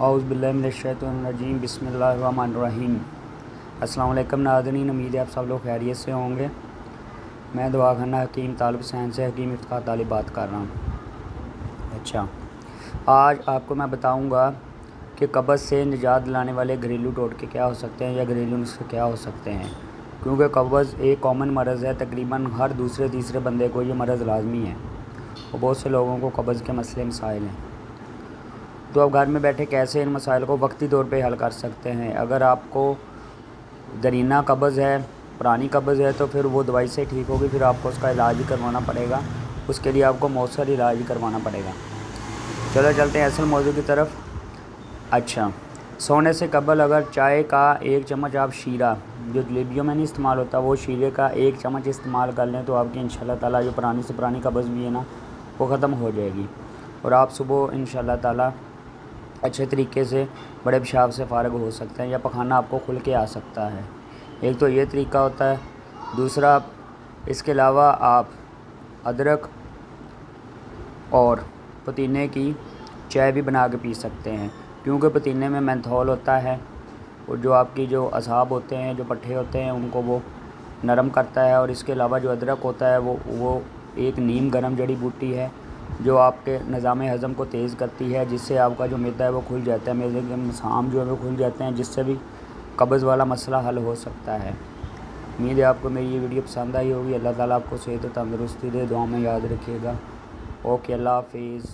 औज़ु बिल्लाहि मिनश्शैतानिर्रजीम बिस्मिल्लाहिर्रहमानिर्रहीम। अस्सलाम वालेकुम नाज़रीन, उम्मीद है आप सब लोग खैरियत से होंगे। मैं दवाखाना हकीम तालिब हुसैन से हकीम इफ्तिखार तालिब बात कर रहा हूँ। अच्छा, आज आपको मैं बताऊँगा कि कब्ज़ से निजात दिलाने वाले घरेलू टोटके क्या हो सकते हैं या घरेलू नुस्खे क्या हो सकते हैं, क्योंकि कब्ज़ एक कॉमन मरज़ है। तकरीबन हर दूसरे तीसरे बंदे को ये मरज़ लाजमी है और बहुत से लोगों को कब्ज़ के मसले मसाइल हैं। तो आप घर में बैठे कैसे इन मसाइल को वक्ती तौर पे हल कर सकते हैं। अगर आपको दरीना कब्ज़ है, पुरानी कब्ज़ है, तो फिर वो दवाई से ठीक होगी, फिर आपको उसका इलाज भी करवाना पड़ेगा। उसके लिए आपको मौसर इलाज भी करवाना पड़ेगा। चलो चलते हैं असल मौजू की तरफ। अच्छा, सोने से कबल अगर चाय का 1 चम्मच आप शीरा, जो जलेबियों में नहीं इस्तेमाल होता, वो शीरे का 1 चम्मच इस्तेमाल कर लें तो आपकी इंशाल्लाह ताला जो पुरानी से पुरानी कब्ज़ भी है ना, वो ख़त्म हो जाएगी और आप सुबह इंशाल्लाह ताला अच्छे तरीके से बड़े पेशाब से फ़ारिग हो सकते हैं या पखाना आपको खुल के आ सकता है। एक तो ये तरीका होता है। दूसरा, इसके अलावा आप अदरक और पुदीने की चाय भी बना के पी सकते हैं, क्योंकि पुदीने में मेंथोल होता है और जो आपकी जो असाब होते हैं, जो पट्ठे होते हैं, उनको वो नरम करता है। और इसके अलावा जो अदरक होता है वो एक नीम गर्म जड़ी बूटी है जो आपके निज़ाम हज़म को तेज़ करती है, जिससे आपका जो मैदा है वो खुल जाता है, मैदे के मसाम जो है वो खुल जाते हैं, जिससे भी कब्ज़ वाला मसला हल हो सकता है। उम्मीद है आपको मेरी ये वीडियो पसंद आई होगी। अल्लाह ताला आपको सेहत और तंदुरुस्ती दे। दुआ में याद रखिएगा। ओके, अल्लाह हाफिज़।